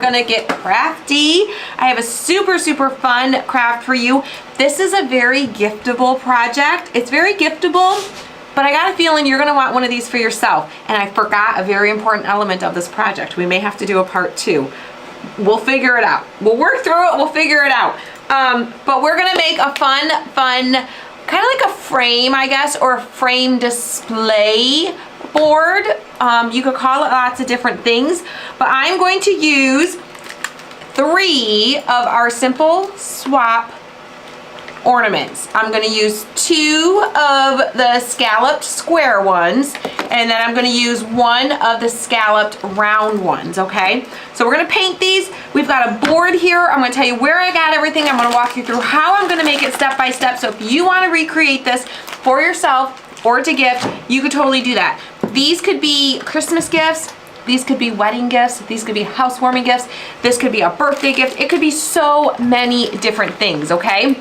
Gonna get crafty. I have a super fun craft for you. This is a very giftable project. It's very giftable, but I got a feeling you're gonna want one of these for yourself. And I forgot a very important element of this project. We may have to do a part 2. We'll figure it out. We'll work through it, we'll figure it out. But we're gonna make a fun, kind of like a frame, I guess, or a frame display board. You could call it lots of different things, but I'm going to use 3 of our simple swap ornaments. I'm going to use 2 of the scalloped square ones, and then I'm going to use 1 of the scalloped round ones, okay? So we're going to paint these. We've got a board here. I'm going to tell you where I got everything. I'm going to walk you through how I'm going to make it step by step. So if you want to recreate this for yourself or to gift, you could totally do that. These could be Christmas gifts, these could be wedding gifts, these could be housewarming gifts, this could be a birthday gift. It could be so many different things, okay?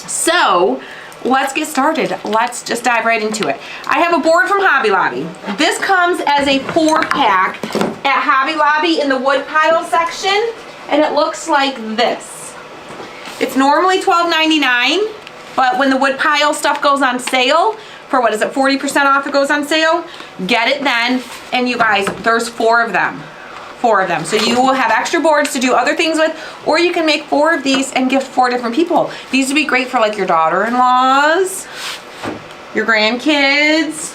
So let's get started. Let's just dive right into it. I have a board from Hobby Lobby. This comes as a 4-pack at Hobby Lobby in the wood pile section, and it looks like this. It's normally $12.99, but when the wood pile stuff goes on sale, for what is it, 40% off, it goes on sale, get it then. And you guys, there's 4 of them. 4 of them. So you will have extra boards to do other things with, or you can make 4 of these and gift 4 different people. These would be great for like your daughter-in-laws, your grandkids,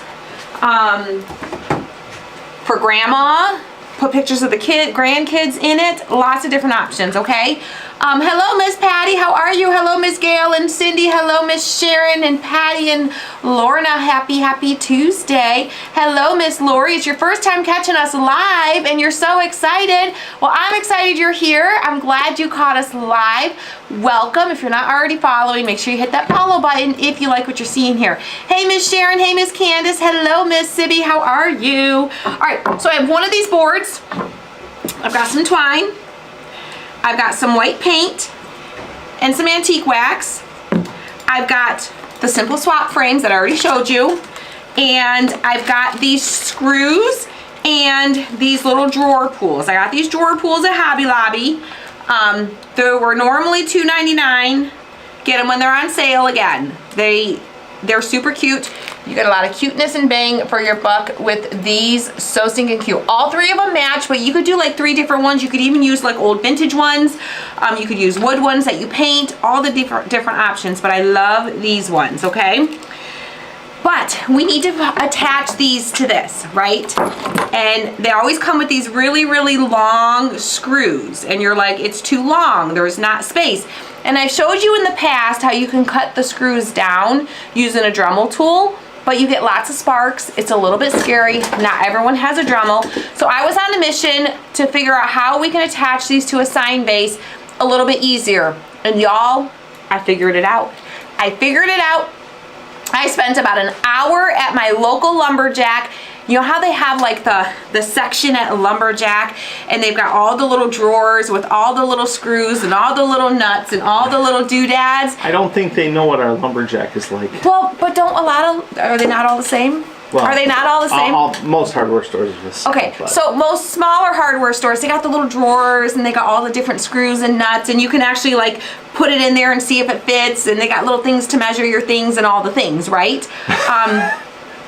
for grandma. Put pictures of the grandkids in it. Lots of different options, okay? Hello, Miss Patty. How are you? Hello, Miss Gail and Cindy. Hello, Miss Sharon and Patty and Lorna. Happy Tuesday. Hello, Miss Lori. It's your first time catching us live and you're so excited. Well, I'm excited you're here. I'm glad you caught us live. Welcome. If you're not already following, make sure you hit that follow button if you like what you're seeing here. Hey, Miss Sharon. Hey, Miss Candace. Hello, Miss Sibby. How are you? All right, so I have one of these boards. I've got some twine. I've got some white paint and some antique wax. I've got the simple swap frames that I already showed you. And I've got these screws and these little drawer pulls. I got these drawer pulls at Hobby Lobby. They were normally $2.99. Get them when they're on sale again. They're super cute. You get a lot of cuteness and bang for your buck with these. So stinking cute. All 3 of them match, but you could do like 3 different ones. You could even use like old vintage ones. You could use wood ones that you paint. All the different options, but I love these ones, okay? But we need to attach these to this, right? And they always come with these really long screws. And you're like, it's too long. There's not space. And I've showed you in the past how you can cut the screws down using a Dremel tool, but you get lots of sparks. It's a little bit scary. Not everyone has a Dremel. So I was on a mission to figure out how we can attach these to a sign base a little bit easier. And y'all, I figured it out. I spent about an hour at my local lumberjack. You know how they have like the section at Lumberjack, and they've got all the little drawers with all the little screws and all the little nuts and all the little doodads? I don't think they know what our lumberjack is like. Well, but are they not all the same? Well, are they not all the same? Most hardware stores are the same. Okay, so most smaller hardware stores, they got the little drawers and they got all the different screws and nuts, and you can actually like put it in there and see if it fits, and they got little things to measure your things and all the things, right?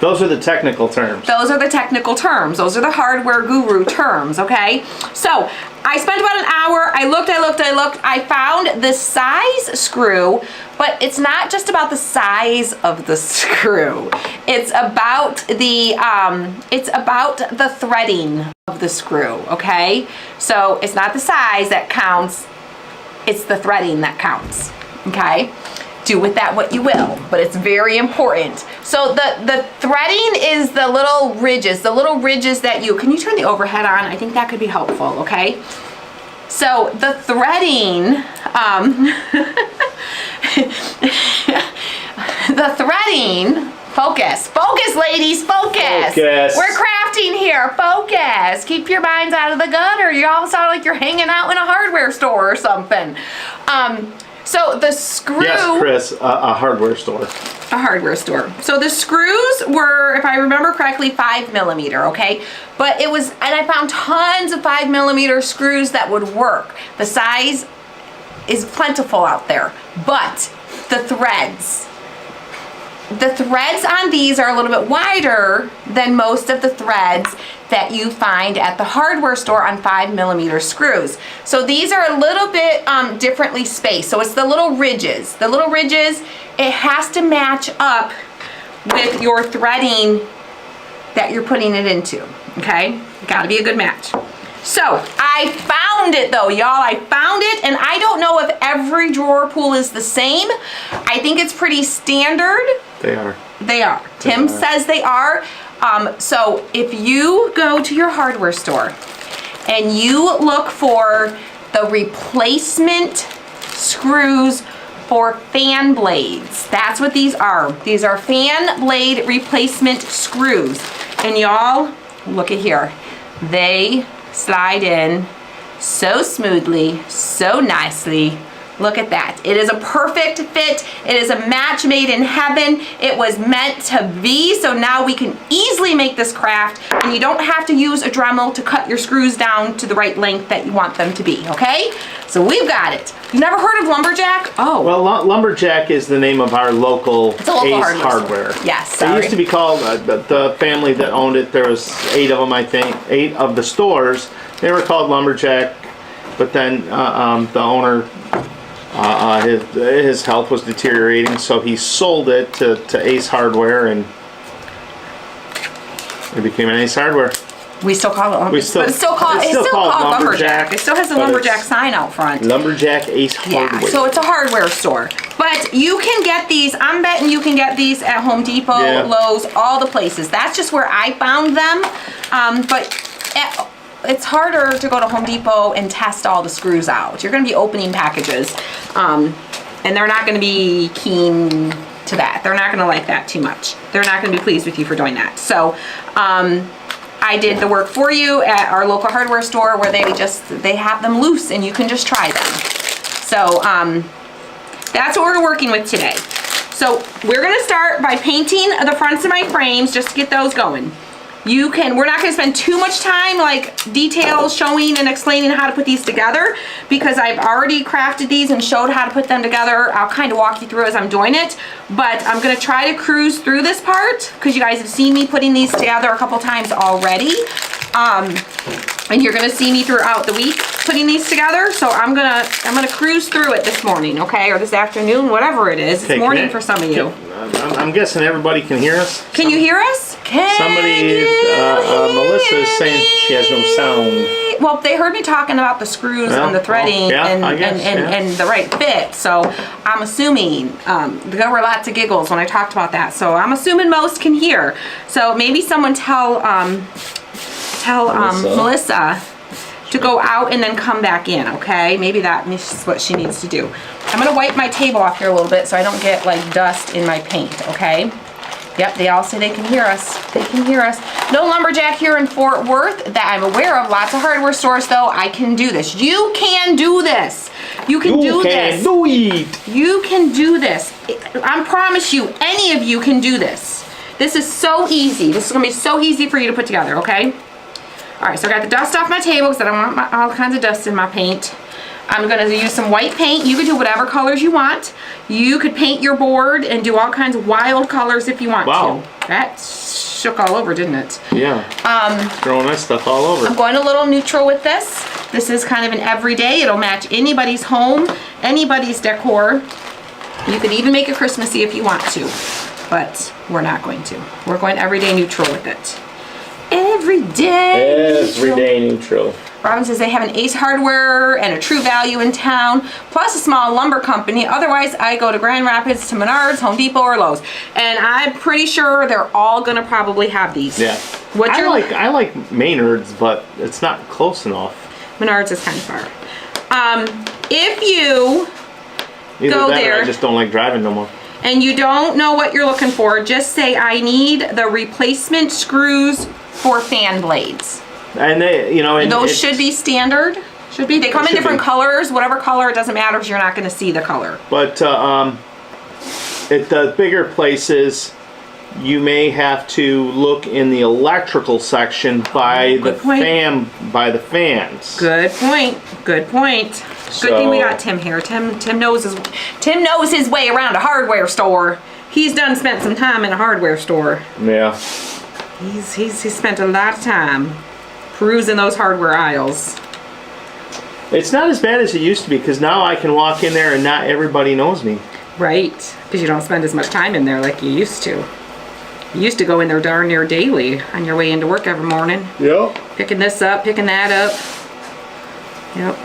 Those are the technical terms. Those are the technical terms. Those are the hardware guru terms, okay? So I spent about an hour. I looked. I found the size screw, but it's not just about the size of the screw. It's about the threading of the screw, okay? So it's not the size that counts. It's the threading that counts, okay? Do with that what you will, but it's very important. So the threading is the little ridges that can you turn the overhead on? I think that could be helpful, okay? So the threading, focus ladies, focus. We're crafting here, focus. Keep your minds out of the gutter. You all sound like you're hanging out in a hardware store or something. So the screw. Yes, Chris, a hardware store. A hardware store. So the screws were, if I remember correctly, 5mm, okay? But it was, and I found tons of 5mm screws that would work. The size is plentiful out there, but the threads on these are a little bit wider than most of the threads that you find at the hardware store on 5mm screws. So these are a little bit differently spaced. So it's the little ridges. The little ridges, it has to match up with your threading that you're putting it into, okay? Gotta be a good match. So I found it though, y'all. I found it, and I don't know if every drawer pull is the same. I think it's pretty standard. They are. They are. Tim says they are. So if you go to your hardware store and you look for the replacement screws for fan blades, that's what these are. These are fan blade replacement screws. And y'all, look at here. They slide in so smoothly, so nicely. Look at that. It is a perfect fit. It is a match made in heaven. It was meant to be, so now we can easily make this craft, and you don't have to use a Dremel to cut your screws down to the right length that you want them to be, okay? So we've got it. You never heard of Lumberjack? Oh. Well, Lumberjack is the name of our local, It's a local Ace Hardware. Yes, It sorry. used to be called, the family that owned it, there was 8 of them, I think, 8 of the stores. They were called Lumberjack, but then the owner, his health was deteriorating, so he sold it to Ace Hardware, and it became an Ace Hardware. We still call it Lumberjack. It's still called Lumberjack. It still has a but Lumberjack it's sign out front. Lumberjack Ace Hardware. Yeah, so it's a hardware store. But you can get these, I'm betting you can get these at Home Depot, Yeah. Lowe's, all the places. That's just where I found them. It's harder to go to Home Depot and test all the screws out. You're gonna be opening packages, and they're not gonna be keen to that. They're not gonna like that too much. They're not gonna be pleased with you for doing that. So, I did the work for you at our local hardware store where they have them loose and you can just try them. So, that's what we're working with today. So we're gonna start by painting the fronts of my frames just to get those going. We're not gonna spend too much time like details showing and explaining how to put these together because I've already crafted these and showed how to put them together. I'll kind of walk you through as I'm doing it, but I'm gonna try to cruise through this part because you guys have seen me putting these together a couple times already. And you're gonna see me throughout the week putting these together. So I'm gonna cruise through it this morning, okay? Or this afternoon, whatever it is. It's morning for some of you. I'm guessing everybody can hear us. Can you hear us? Melissa is saying she has no sound. Well, they heard me talking about the screws and the threading and the right fit. So I'm assuming there were lots of giggles when I talked about that. So I'm assuming most can hear. So maybe someone tell Melissa to go out and then come back in, okay? Maybe that is what she needs to do. I'm gonna wipe my table off here a little bit so I don't get like dust in my paint, okay? Yep, they all say they can hear us. They can hear us. No Lumberjack here in Fort Worth that I'm aware of. Lots of hardware stores though. I can do this. You can do this. You can do this. Do it. You can do this. I promise you, any of you can do this. This is so easy. This is gonna be so easy for you to put together, okay? All right, so I got the dust off my table because I don't want all kinds of dust in my paint. I'm gonna use some white paint. You could do whatever colors you want. You could paint your board and do all kinds of wild colors if you want to. That shook all over, didn't it? Yeah. Throwing that stuff all over. I'm going a little neutral with this. This is kind of an everyday. It'll match anybody's home, anybody's decor. You could even make it Christmassy if you want to, but we're not going to. We're going everyday neutral with it. Everyday neutral. Robin says they have an Ace Hardware and a True Value in town, plus a small lumber company. Otherwise, I go to Grand Rapids, to Menards, Home Depot, or Lowe's. And I'm pretty sure they're all gonna probably have these. Yeah. I like Maynard's, but it's not close enough. Menards is kind of far. If you go there, I just don't like driving no more. And you don't know what you're looking for, just say I need the replacement screws for fan blades. And they, those should be standard. Should be. They come in Should different be. colors. Whatever color, it doesn't matter because you're not going to see the color. But at the bigger places, you may have to look in the electrical section by the Good point. fans. Good point. Good point. Good thing we got Tim here. Tim knows his way around a hardware store. He's spent some time in a hardware store. Yeah. He's spent a lot of time perusing those hardware aisles. It's not as bad as it used to be because now I can walk in there and not everybody knows me. Right, because you don't spend as much time in there like you used to. You used to go in there darn near daily on your way into work every morning. Yep. Picking this up, picking that up. Yep.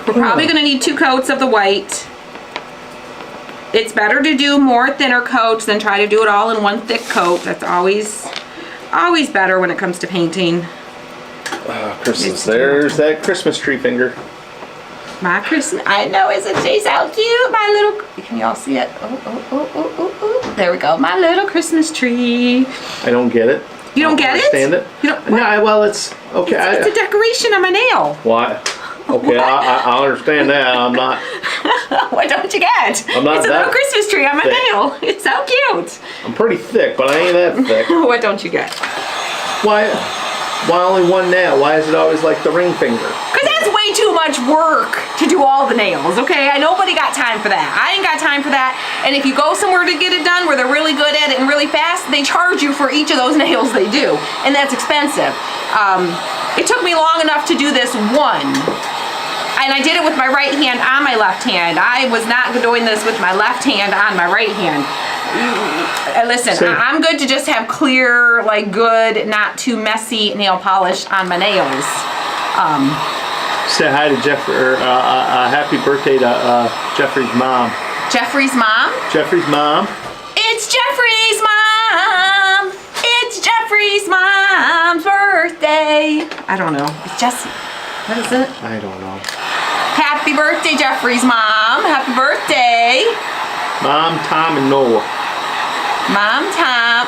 We're probably going to need 2 coats of the white. It's better to do more thinner coats than try to do it all in one thick coat. That's always better when it comes to painting. Christmas. There's that Christmas tree finger. My Christmas, I know, isn't she so cute? My little, can y'all see it? Oh. There we go. My little Christmas tree. I don't get it. You don't get it? Understand it? You don't, No, well, it's okay. it's a decoration on my nail. Why? Okay, I understand that. I'm not. What don't you get? I'm not It's a that little Christmas tree on my thick. nail. It's so cute. I'm pretty thick, but I ain't that thick. What don't you get? Why only one nail? Why is it always like the ring finger? Because that's way too much work to do all the nails, okay? Nobody got time for that. I ain't got time for that. And if you go somewhere to get it done where they're really good at it and really fast, they charge you for each of those nails they do. And that's expensive. It took me long enough to do this one. And I did it with my right hand on my left hand. I was not doing this with my left hand on my right hand. Listen, I'm good to just have clear, like good, not too messy nail polish on my nails. Say hi to Jeff, or happy birthday to Jeffrey's mom. Jeffrey's mom? Jeffrey's mom. It's Jeffrey's mom! It's Jeffrey's mom's birthday! I don't know. It's Jessie. What is it? I don't know. Happy birthday, Jeffrey's mom. Happy birthday. Mom, Tom, and Noah. Mom, Tom.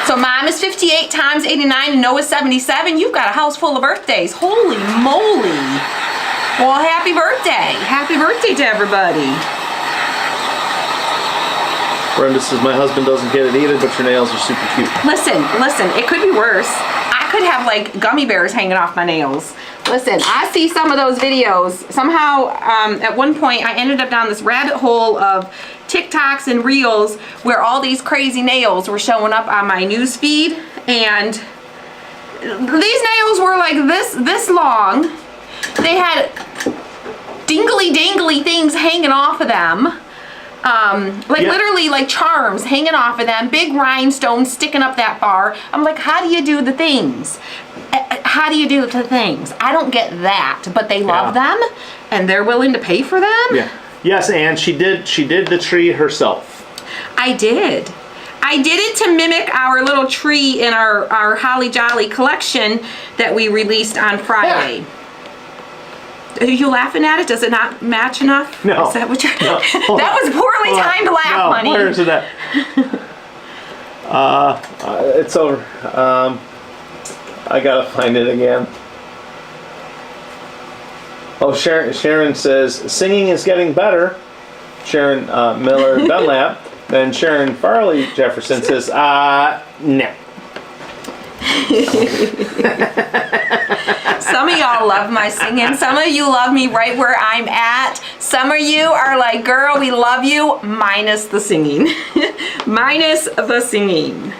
So mom is 58, Tom's 89, and Noah's 77. You've got a house full of birthdays. Holy moly. Well, happy birthday. Happy birthday to everybody. Brenda says, my husband doesn't get it either, but your nails are super cute. Listen, it could be worse. I could have like gummy bears hanging off my nails. Listen, I see some of those videos. Somehow, at one point, I ended up down this rabbit hole of TikToks and Reels where all these crazy nails were showing up on my news feed, and these nails were like this long. They had dingly dangly things hanging off of them. Literally like charms hanging off of them, big rhinestones sticking up that far. I'm like, how do you do the things? How do you do the things? I don't get that, but they love them and they're willing to pay for them. Yeah. Yes, and she did the tree herself. I did it to mimic our little tree in our Holly Jolly collection that we released on Friday. Yeah. Are you laughing at it? Does it not match enough? No. Is that what you're... No. That was poorly timed laugh, no, honey. Where is it at? It's over. I gotta find it again. Oh, Sharon says, singing is getting better. Sharon Miller Dunlap. Then Sharon Farley Jefferson says, no. Some of y'all love my singing. Some of you love me right where I'm at. Some of you are like, girl, we love you, minus the singing. Minus the singing.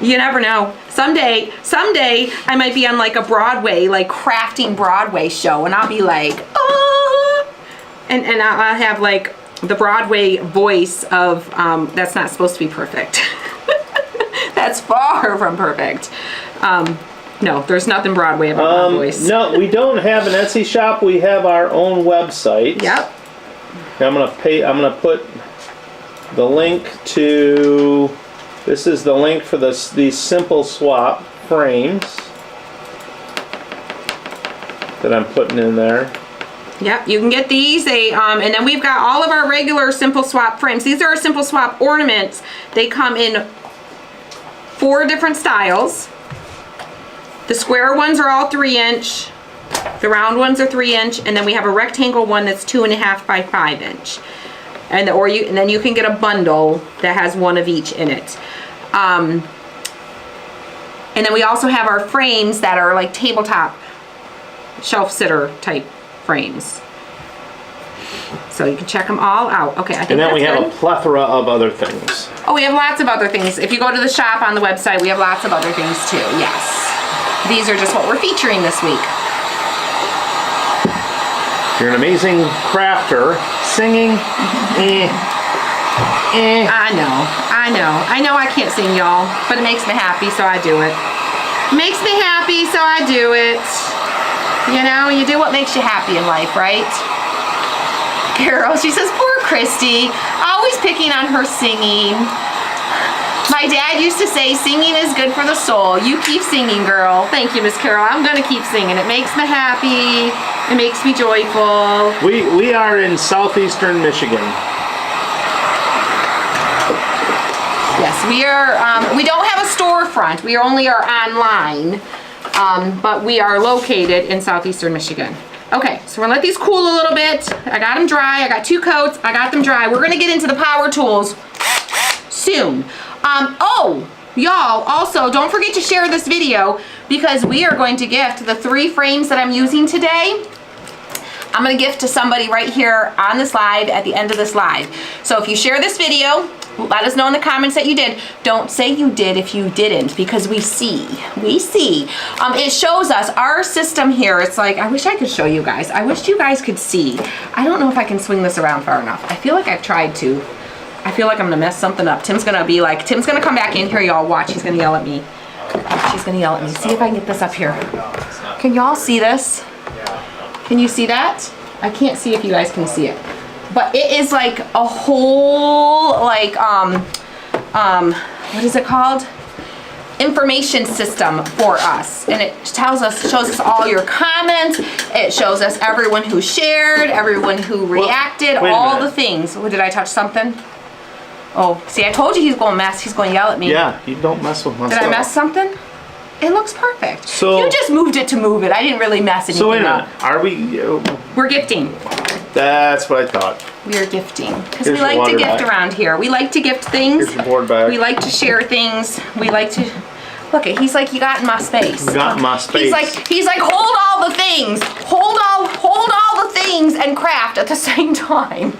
You never know. Someday I might be on like a Broadway, like crafting Broadway show, and I'll be like, oh, and I'll have like the Broadway voice of, that's not supposed to be perfect. That's far from perfect. No, there's nothing Broadway about my voice. No, we don't have an Etsy shop. We have our own website. Yep. I'm gonna put the link to. This is the link for these simple swap frames that I'm putting in there. Yep, you can get these. And then we've got all of our regular simple swap frames. These are our simple swap ornaments. They come in 4 different styles. The square ones are all 3-inch. The round ones are 3-inch, and then we have a rectangle one that's 2.5 by 5-inch. And then you can get a bundle that has one of each in it. And then we also have our frames that are like tabletop shelf sitter type frames. So you can check them all out. Okay, I think And then we that's have good. a plethora of other things. Oh, we have lots of other things. If you go to the shop on the website, we have lots of other things too, yes. These are just what we're featuring this week. You're an amazing crafter. Singing, I know I can't sing, y'all, but it makes me happy, so I do it. Makes me happy, so I do it. You know, you do what makes you happy in life, right? Carol, she says, poor Christy, always picking on her singing. My dad used to say, singing is good for the soul. You keep singing, girl. Thank you, Miss Carol. I'm gonna keep singing. It makes me happy. It makes me joyful. We are in southeastern Michigan. Yes, we are. We don't have a storefront. We only are online, but we are located in southeastern Michigan. Okay, so we're gonna let these cool a little bit. I got them dry. I got 2 coats. I got them dry. We're gonna get into the power tools soon. Oh, y'all, also don't forget to share this video because we are going to gift the 3 frames that I'm using today. I'm gonna gift to somebody right here on this live at the end of this live. So if you share this video, let us know in the comments that you did. Don't say you did if you didn't, because we see. It shows us our system here. It's like, I wish I could show you guys. I wish you guys could see. I don't know if I can swing this around far enough. I feel like I've tried to. I feel like I'm gonna mess something up. Tim's gonna come back in here, y'all watch. He's gonna yell at me. She's gonna yell at me. See if I can get this up here. Can y'all see this? Can you see that? I can't see if you guys can see it. But it is like a whole, like, what is it called? Information system for us. And it shows us all your comments. It shows us everyone who shared, everyone who reacted, all the things. Oh, did I touch something? Oh, see, I told you he's going to mess. He's going to yell at me. Yeah, you don't mess with my stuff. Did I mess something? It looks perfect. So, you just moved it to move it. I didn't really mess anything so wait a up. minute. Are we? We're gifting. That's what I thought. We are gifting. Because Here's we like your to water gift bag. around here. We like to gift things. Here's your board bag. We like to share things. We like to... Look, he's like, you got in my space. You got in my space. He's like, hold all the things. Hold all the things and craft at the same time.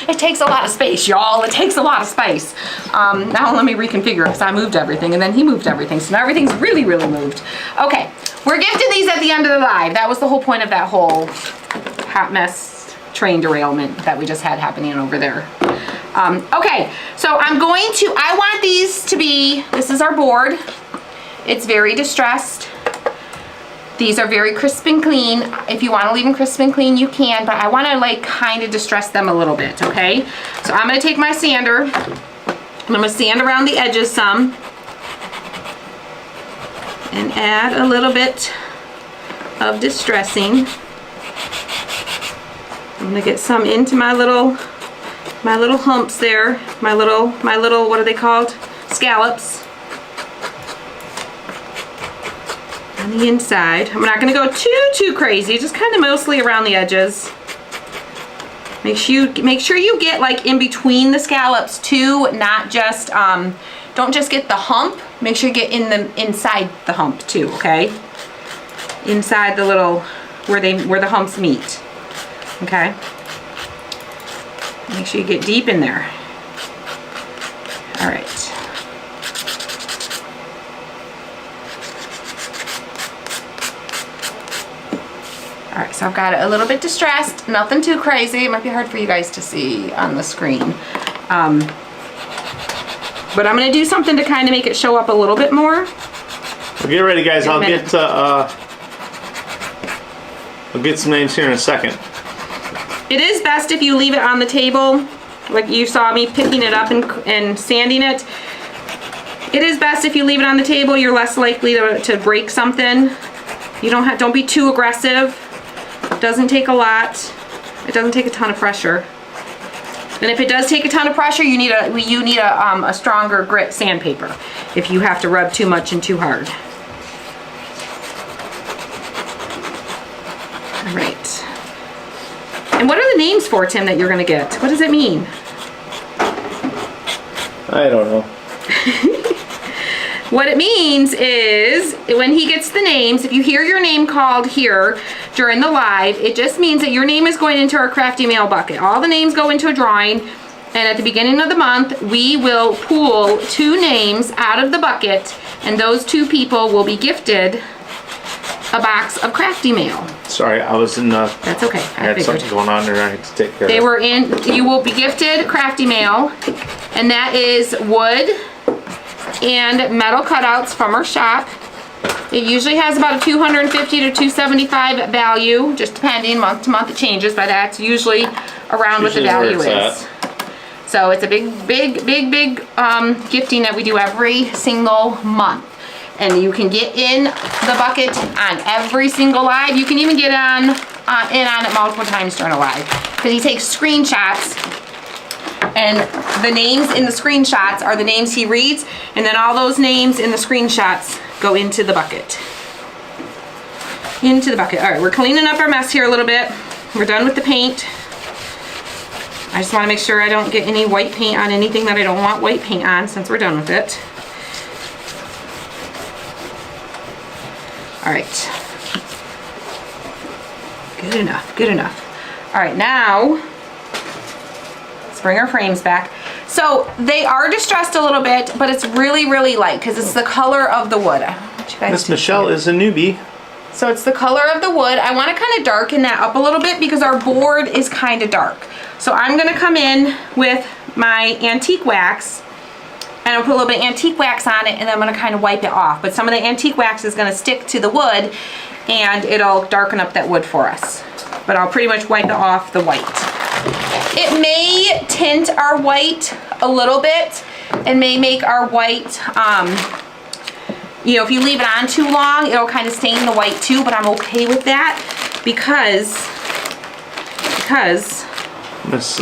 It takes a lot of space, y'all. It takes a lot of space. Now let me reconfigure because I moved everything and then he moved everything. So now everything's really, really moved. Okay, we're gifting these at the end of the live. That was the whole point of that whole hot mess train derailment that we just had happening over there. Okay, so I want these to be, this is our board. It's very distressed. These are very crisp and clean. If you want to leave them crisp and clean, you can, but I want to like kind of distress them a little bit, okay? So I'm going to take my sander. I'm going to sand around the edges some and add a little bit of distressing. I'm going to get some into my little humps there, my little, what are they called? Scallops. On the inside. I'm not going to go too crazy, just kind of mostly around the edges. Make sure you get like in between the scallops too, not just don't just get the hump. Make sure you get inside the hump too, okay? Inside the little where the humps meet. Okay? Make sure you get deep in there. All right. All right, so I've got it a little bit distressed, nothing too crazy. It might be hard for you guys to see on the screen. But I'm gonna do something to kind of make it show up a little bit more. Well, get ready, guys. I'll get some names here in a second. It is best if you leave it on the table, like you saw me picking it up and sanding it. It is best if you leave it on the table. You're less likely to break something. Don't be too aggressive. It doesn't take a lot. It doesn't take a ton of pressure. And if it does take a ton of pressure, you need a stronger grit sandpaper if you have to rub too much and too hard. All right. And what are the names for, Tim, that you're gonna get? What does it mean? I don't know. What it means is when he gets the names, if you hear your name called here during the live, it just means that your name is going into our Crafty Mail bucket. All the names go into a drawing, and at the beginning of the month, we will pull 2 names out of the bucket, and those 2 people will be gifted a box of Crafty Mail. Sorry, I was in the... That's okay. I had something going on there I had to take care They of. were in, you will be gifted Crafty Mail, and that is wood and metal cutouts from our shop. It usually has about a $250 to $275 value, just depending month to month it changes, but that's usually around what the value is. So it's a big gifting that we do every single month. And you can get in the bucket on every single live. You can even get in on it multiple times during a live. Because he takes screenshots, and the names in the screenshots are the names he reads, and then all those names in the screenshots go into the bucket. Into the bucket. All right, we're cleaning up our mess here a little bit. We're done with the paint. I just want to make sure I don't get any white paint on anything that I don't want white paint on since we're done with it. All right. Good enough, good enough. All right, now, let's bring our frames back. So they are distressed a little bit, but it's really, really light because it's the color of the wood. Miss Michelle is a newbie. So it's the color of the wood. I want to kind of darken that up a little bit because our board is kind of dark. So I'm going to come in with my antique wax, and I'll put a little bit of antique wax on it, and then I'm going to kind of wipe it off. But some of the antique wax is going to stick to the wood, and it'll darken up that wood for us. But I'll pretty much wipe it off the white. It may tint our white a little bit, and may make our white, you know, if you leave it on too long, it'll kind of stain the white too, but I'm okay with that because Miss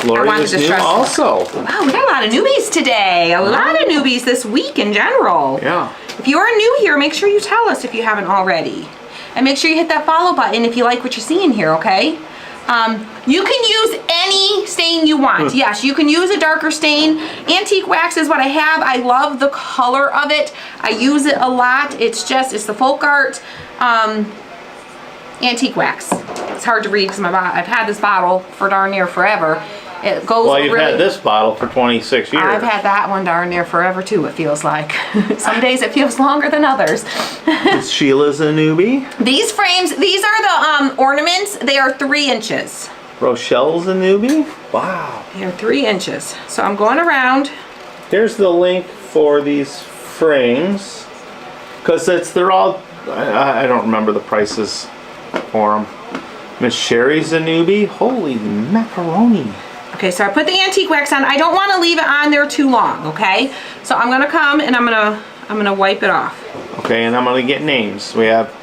Lori is new also. Wow, we got a lot of newbies today. A lot of newbies this week in general. Yeah. If you are new here, make sure you tell us if you haven't already. And make sure you hit that follow button if you like what you're seeing here, okay? You can use any stain you want. Yes, you can use a darker stain. Antique wax is what I have. I love the color of it. I use it a lot. It's the folk art antique wax. It's hard to read because I've had this bottle for darn near forever. It goes. Well, you've had this bottle for 26 years. I've had that one darn near forever too, it feels like. Some days it feels longer than others. Sheila's a newbie. These frames, these are the ornaments. They are 3 inches. Rochelle's a newbie. Wow. They are 3 inches. So I'm going around. Here's the link for these frames, because they're all. I don't remember the prices for them. Miss Sherry's a newbie. Holy macaroni. Okay, so I put the antique wax on. I don't want to leave it on there too long, okay? So I'm gonna come and I'm gonna wipe it off. Okay, and I'm gonna get names. We have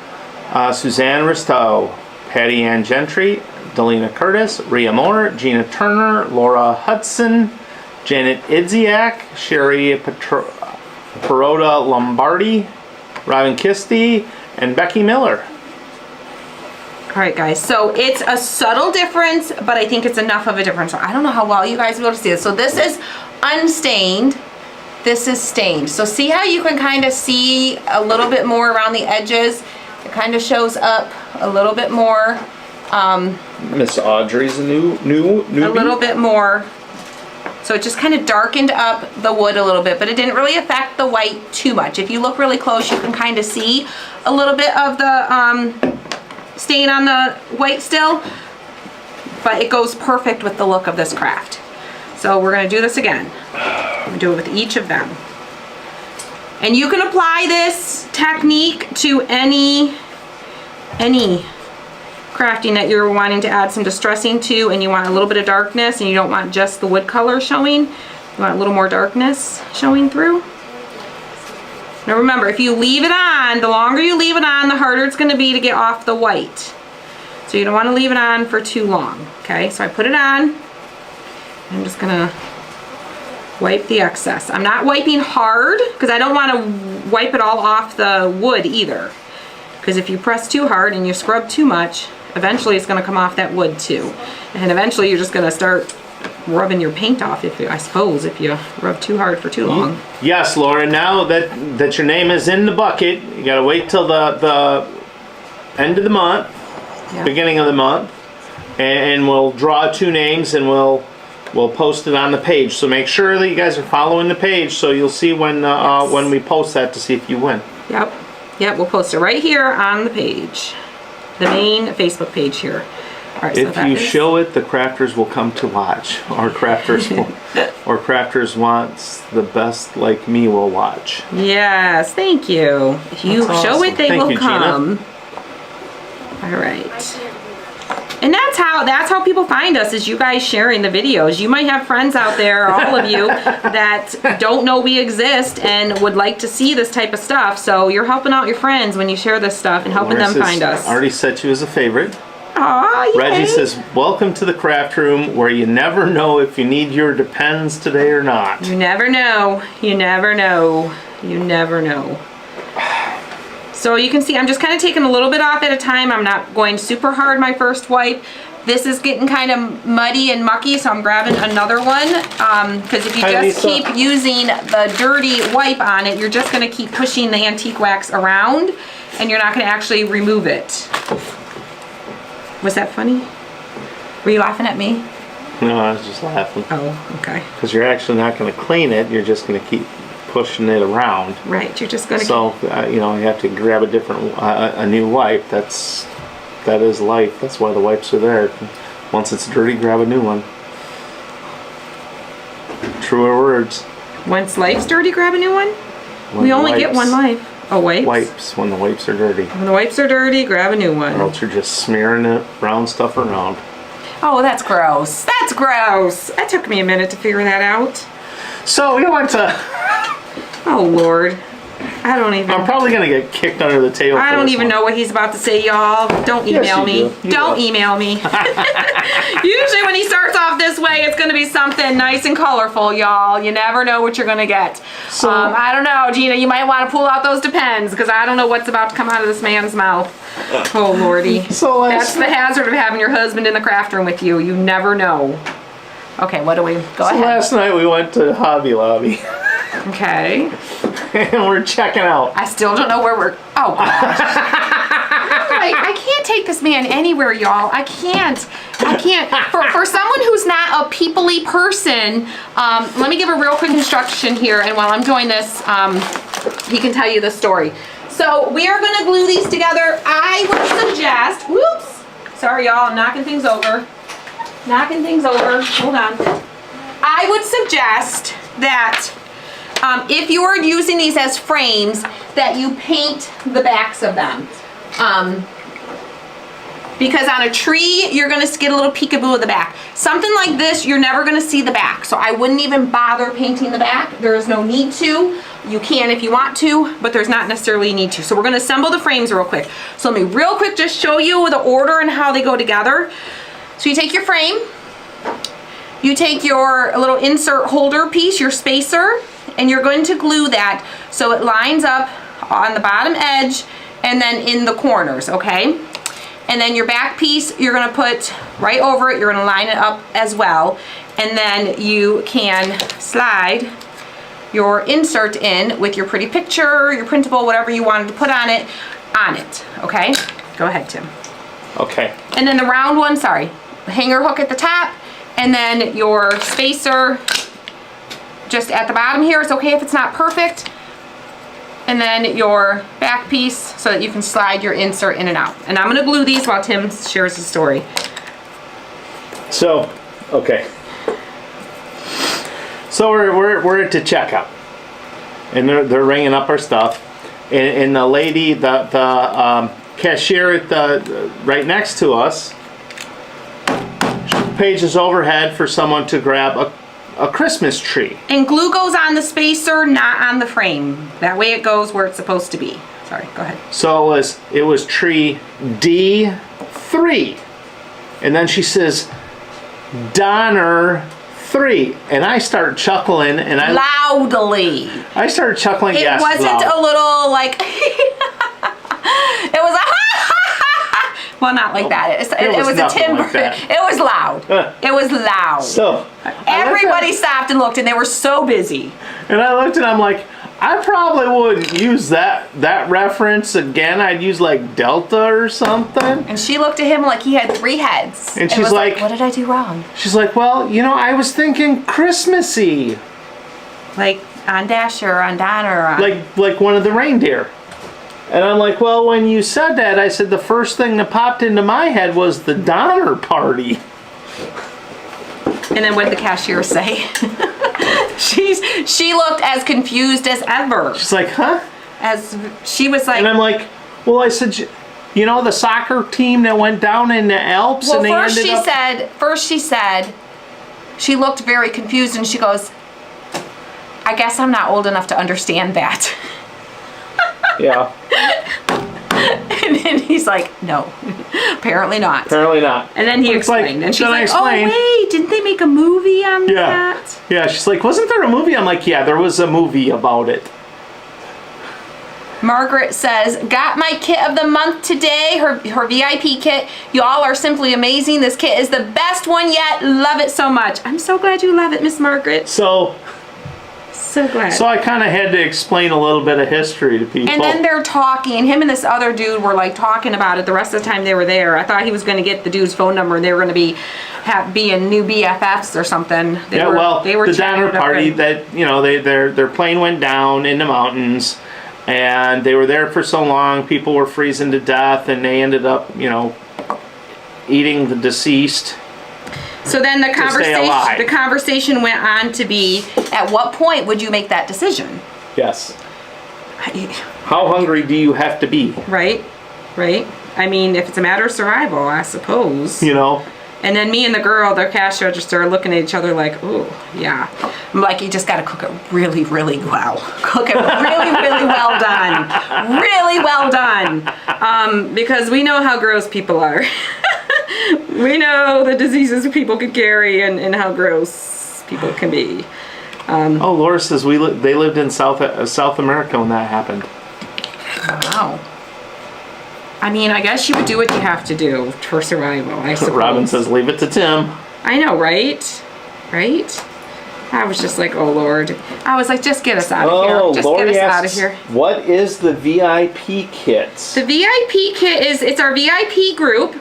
Suzanne Risto, Patty Ann Gentry, Delina Curtis, Rhea Moore, Gina Turner, Laura Hudson, Janet Idziak, Sherry Peroda Lombardi, Robin Kisty, and Becky Miller. All right, guys, so it's a subtle difference, but I think it's enough of a difference. I don't know how well you guys will be able to see this. So this is unstained, this is stained. So see how you can kind of see a little bit more around the edges? It kind of shows up a little bit more. Miss Audrey's a newbie. A little bit more. So it just kind of darkened up the wood a little bit, but it didn't really affect the white too much. If you look really close, you can kind of see a little bit of the stain on the white still, but it goes perfect with the look of this craft. So we're going to do this again. I'm going to do it with each of them. And you can apply this technique to any crafting that you're wanting to add some distressing to, and you want a little bit of darkness and you don't want just the wood color showing. You want a little more darkness showing through. Now remember, if you leave it on, the longer you leave it on, the harder it's going to be to get off the white. So you don't want to leave it on for too long. Okay, so I put it on. I'm just going to wipe the excess. I'm not wiping hard because I don't want to wipe it all off the wood either. Because if you press too hard and you scrub too much, eventually it's going to come off that wood too. And eventually you're just going to start rubbing your paint off, if you rub too hard for too long. Yes, Laura, now that your name is in the bucket, you got to wait till the end of the month, beginning of the month, and we'll draw 2 names and we'll post it on the page. So make sure that you guys are following the page so you'll see when we post that to see if you win. Yep, we'll post it right here on the page. The main Facebook page here. All right, if you show it, the crafters will come to watch. Or crafters wants the best like me will watch. Yes, thank you. If you show it, they will come. Gina. All right. And that's how people find us, is you guys sharing the videos. You might have friends out there, all of you, that don't know we exist and would like to see this type of stuff. So you're helping out your friends when you share this stuff and helping them find us. I already set you as a favorite. Aw, yay. Reggie says, welcome to the craft room where you never know if you need your Depends today or not. You never know. You never know. You never know. So you can see I'm just kind of taking a little bit off at a time. I'm not going super hard my first wipe. This is getting kind of muddy and mucky, so I'm grabbing another one. Because if you just keep using the dirty wipe on it, you're just going to keep pushing the antique wax around, and you're not going to actually remove it. Was that funny? Were you laughing at me? No, I was just laughing. Oh, okay. Because you're actually not going to clean it. You're just going to keep pushing it around. Right, you're just going to you have to grab a different, a new wipe. That is life. That's why the wipes are there. Once it's dirty, grab a new one. Truer words. Once life's dirty, grab a new one? We only get one life. Oh, wipes? Wipes, when the wipes are dirty. When the wipes are dirty, grab a new one. Or else you're just smearing it, brown stuff around. Oh, that's gross. That's gross. That took me a minute to figure that out. So we went to... Oh, Lord. I don't even... I'm probably going to get kicked under the table. I don't even know what he's about to say, y'all. Don't email me. Don't email me. Usually when he starts off this way, it's going to be something nice and colorful, y'all. You never know what you're going to get. So, I don't know, Gina. You might want to pull out those Depends, because I don't know what's about to come out of this man's mouth. Oh, Lordy. So that's the hazard of having your husband in the craft room with you. You never know. Okay, what do we... Go ahead. Last night we went to Hobby Lobby. Okay. And we're checking out. I still don't know where we're... Oh, gosh. I can't take this man anywhere, y'all. I can't. For someone who's not a people-y person, let me give a real quick instruction here, and while I'm doing this, he can tell you the story. So we are going to glue these together. I would suggest... Whoops. Sorry, y'all. I'm knocking things over. Hold on. I would suggest that... if you are using these as frames, that you paint the backs of them. Because on a tree, you're going to get a little peekaboo of the back. Something like this, you're never going to see the back. So I wouldn't even bother painting the back. There is no need to. You can if you want to, but there's not necessarily a need to. So we're going to assemble the frames real quick. So let me real quick just show you the order and how they go together. So you take your frame. You take your little insert holder piece, your spacer, and you're going to glue that so it lines up on the bottom edge and then in the corners, okay? And then your back piece, you're gonna put right over it, you're gonna line it up as well, and then you can slide your insert in with your pretty picture, your printable, whatever you wanted to put on it, okay? Go ahead, Tim. Okay. And then the round one, hanger hook at the top, and then your spacer just at the bottom here. It's okay if it's not perfect. And then your back piece so that you can slide your insert in and out. And I'm gonna glue these while Tim shares his story. So, okay. So we're at the checkout, and they're ringing up our stuff, and the lady, the cashier at the right next to us, pages overhead for someone to grab a Christmas tree. And glue goes on the spacer, not on the frame. That way it goes where it's supposed to be. Sorry, go ahead. So it was tree D3. And then she says, Donner 3. And I start chuckling, and loudly. I started chuckling, yes, It wasn't loud. A little like... It was Well, not like that. It was a nothing timber. like that. It was loud. It was loud. So Everybody stopped and looked, and they were so busy. And I looked and I'm like, I probably wouldn't use that reference again. I'd use like Delta or something. And she looked at him like he had 3 heads. And she's was like, what did I do wrong? She's like, well, I was thinking Christmassy. Like on Dasher, or on Donner, or on... Like one of the reindeer. And I'm like, well, when you said that, I said the first thing that popped into my head was the Donner Party. And then what did the cashier say? She looked as confused as ever. She's like, huh? As she was like... And I'm like, well, I said, the soccer team that went down in the Alps Well, and they first ended she said, she looked very confused and she goes, I guess I'm not old enough to understand that. Yeah. And then he's like, no, apparently not. Apparently not. And then he It's like, explained. And she's then I like, explained. oh, wait, didn't they make a movie on that? Yeah, she's like, wasn't there a movie? I'm like, yeah, there was a movie about it. Margaret says, got my kit of the month today, her VIP kit. Y'all are simply amazing. This kit is the best one yet. Love it so much. I'm so glad you love it, Miss Margaret. So glad. So I kind of had to explain a little bit of history to people. And then they're talking, him and this other dude were like talking about it the rest of the time they were there. I thought he was going to get the dude's phone number and they were going to be new BFFs or something. They were the Donner Party that, their plane went down in the mountains and they were there for so long, people were freezing to death and they ended up, eating the deceased. So then the conversation went on to be, at what point would you make that decision? Yes. How hungry do you have to be? Right. I mean, if it's a matter of survival, I suppose. And then me and the girl, the cash register, are looking at each other like, oh, yeah. I'm like, you just got to cook it really, really well. Cook it really, really well done. Really well done. Because we know how gross people are. We know the diseases people can carry and how gross people can be. Laura says they lived in South America when that happened. Wow. I mean, I guess you would do what you have to do for survival, I suppose. Robin says, leave it to Tim. I know, right? I was just like, oh, Lord. I was like, just get us out of here. Just Lori get us out of asks, here. what is the VIP kit? The VIP kit it's our VIP group.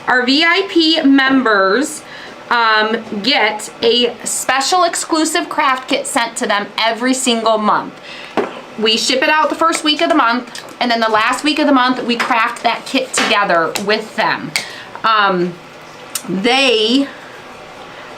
Our VIP members get a special exclusive craft kit sent to them every single month. We ship it out the first week of the month, and then the last week of the month, we craft that kit together with them. They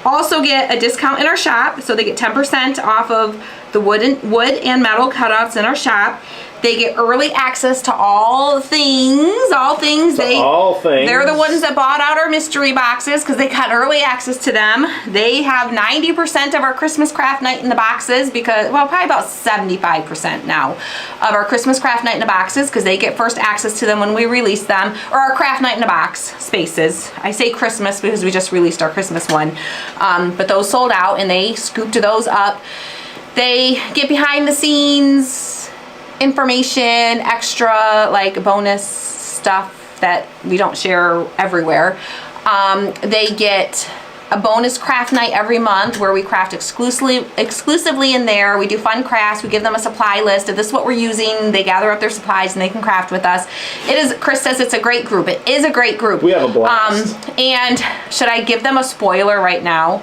also get a discount in our shop, so they get 10% off of the wood and metal cutouts in our shop. They get early access to all things. They're the ones that bought out our mystery boxes because they got early access to them. They have 90% of our Christmas craft night in the boxes probably about 75% now of our Christmas craft night in the boxes because they get first access to them when we release them, or our craft night in the box spaces. I say Christmas because we just released our Christmas one, but those sold out and they scooped those up. They get behind the scenes information, extra like bonus stuff that we don't share everywhere. They get a bonus craft night every month where we craft exclusively in there. We do fun crafts. We give them a supply list. If this is what we're using, they gather up their supplies and they can craft with us. Chris says it's a great group. It is a great group. We have a blast. And should I give them a spoiler right now?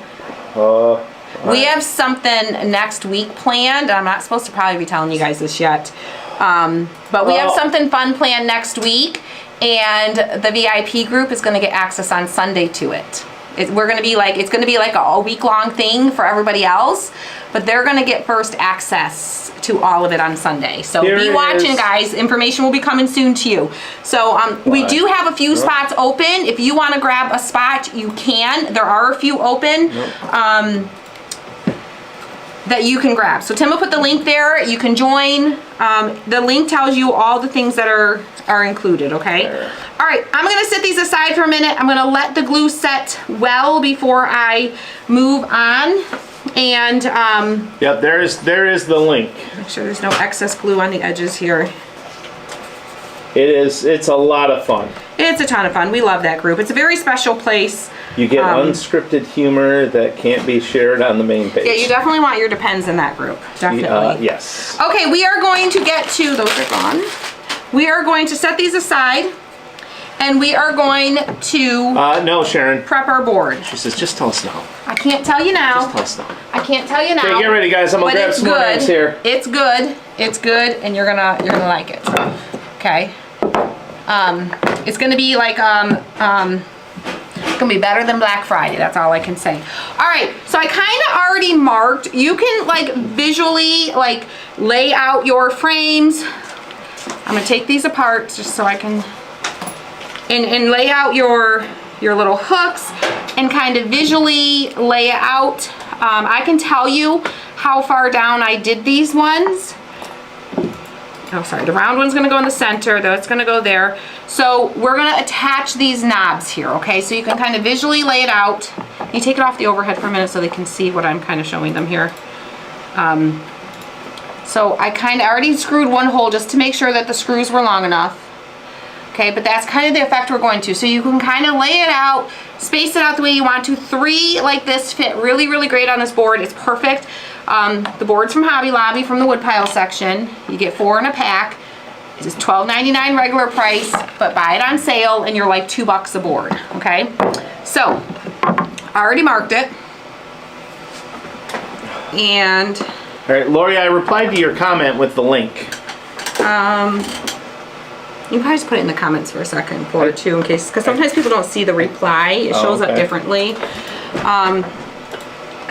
We have something next week planned. I'm not supposed to probably be telling you guys this yet. But we have something fun planned next week, and the VIP group is going to get access on Sunday to it. It's going to be like a week-long thing for everybody else, but they're going to get first access to all of it on Sunday. So be watching, guys. Information will be coming soon to you. So we do have a few spots open. If you want to grab a spot, you can. There are a few open. That you can grab. So Tim will put the link there. You can join. The link tells you all the things that are included, okay? All right, I'm gonna set these aside for a minute. I'm gonna let the glue set well before I move on. And yep, there is the link. Make sure there's no excess glue on the edges here. It's a lot of fun. It's a ton of fun. We love that group. It's a very special place. You get unscripted humor that can't be shared on the main page. Yeah, you definitely want your depends in that group. Definitely. Yes. Okay, we are going to get to, those are gone. We are going to set these aside, and we are going to no, Sharon. prep our board. She says, just tell us now. I can't tell you now. Just tell us now. I can't tell you now. Okay, get ready, guys. I'm gonna grab some more eggs here. It's good. It's good, and you're gonna like it. Okay. It's gonna be like it's gonna be better than Black Friday. That's all I can say. All right. So I kind of already marked. You can like visually like lay out your frames. I'm gonna take these apart just so I can and lay out your little hooks and kind of visually lay it out. I can tell you how far down I did these ones. Oh, sorry, the round one's gonna go in the center, that's gonna go there. So we're gonna attach these knobs here, okay? So you can kind of visually lay it out. You take it off the overhead for a minute so they can see what I'm kind of showing them here. So I kind of already screwed one hole just to make sure that the screws were long enough. Okay, but that's kind of the effect we're going to. So you can kind of lay it out, space it out the way you want to. 3 like this fit really, really great on this board. It's perfect. The board's from Hobby Lobby from the woodpile section. You get 4 in a pack. It's $12.99 regular price, but buy it on sale and you're like $2 a board, okay? So, I already marked it. And... All right, Lori, I replied to your comment with the link. You can probably just put it in the comments for a second or two in case, because sometimes people don't see the reply. It shows up differently. I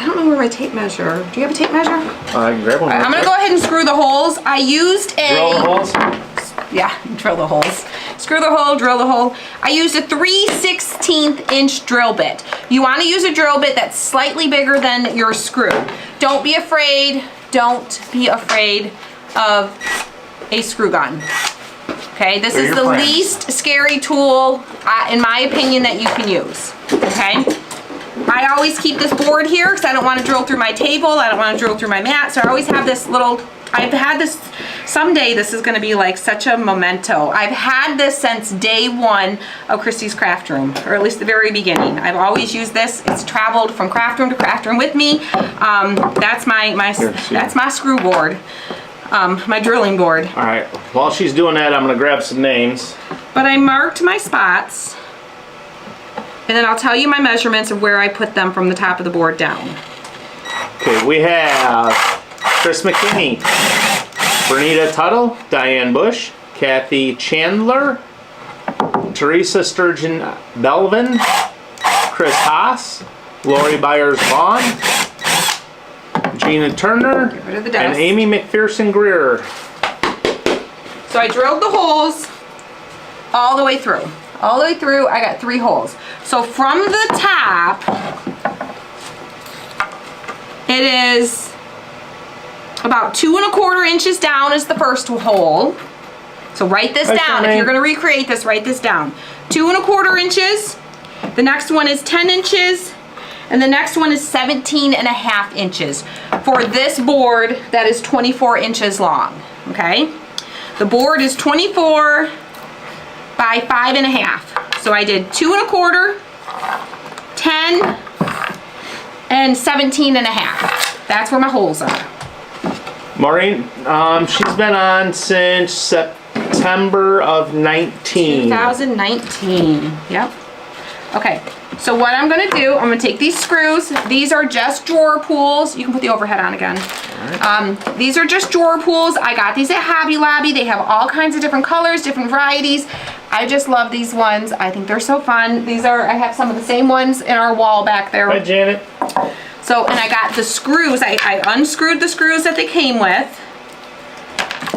don't know where my tape measure. Do you have a tape measure? I can grab one. I'm gonna go ahead and screw the holes. I used a... Drill the holes? Yeah, drill the holes. Screw the hole, drill the hole. I used a 3/16 inch drill bit. You wanna use a drill bit that's slightly bigger than your screw. Don't be afraid of a screw gun. Okay, this is the least scary tool, in my opinion, that you can use, okay? I always keep this board here because I don't want to drill through my table. I don't want to drill through my mat. So I always have this little, I've had this, someday this is going to be like such a memento. I've had this since day 1 of Christy's craft room, or at least the very beginning. I've always used this. It's traveled from craft room to craft room with me. That's my screw board, my drilling board. All right, while she's doing that, I'm going to grab some names. But I marked my spots. And then I'll tell you my measurements of where I put them from the top of the board down. Okay, we have Chris McKinney, Bernita Tuttle, Diane Bush, Kathy Chandler, Teresa Sturgeon Belvin, Chris Haas, Lori Byers Vaughn, Gina Turner, Get rid of the and dust. Amy McPherson Greer. So I drilled the holes all the way through. All the way through, I got 3 holes. So from the top, it is about 2 1/4 inches down is the first hole. So write this down. If you're gonna recreate this, write this down. 2 1/4 inches. The next one is 10 inches. And the next one is 17.5 inches. For this board, that is 24 inches long, okay? The board is 24 by 5.5. So I did 2 1/4, 10, and 17.5. That's where my holes are. Maureen, she's been on since September of 19. 2019, yep. Okay, so what I'm gonna do, I'm gonna take these screws. These are just drawer pulls. You can put the overhead on again. Right. These are just drawer pulls. I got these at Hobby Lobby. They have all kinds of different colors, different varieties. I just love these ones. I think they're so fun. These are, I have some of the same ones in our wall back there. Hi, Janet. So, and I got the screws. I unscrewed the screws that they came with.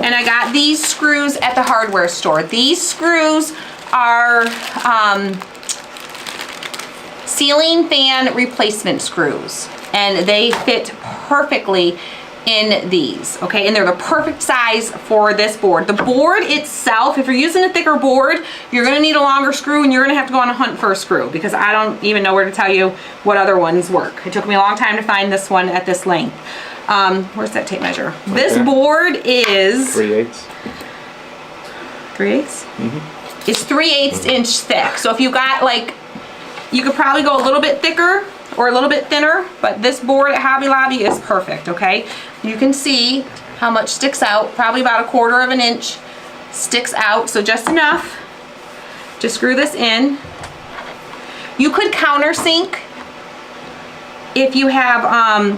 And I got these screws at the hardware store. These screws are ceiling fan replacement screws. And they fit perfectly in these, okay? And they're the perfect size for this board. The board itself, if you're using a thicker board, you're gonna need a longer screw and you're gonna have to go on a hunt for a screw because I don't even know where to tell you what other ones work. It took me a long time to find this one at this length. Where's that tape measure? This board is 3/8. 3/8? It's 3/8 inch thick. So if you got like, you could probably go a little bit thicker or a little bit thinner, but this board at Hobby Lobby is perfect, okay? You can see how much sticks out, probably about 1/4 of an inch sticks out, so just enough to screw this in. You could countersink if you have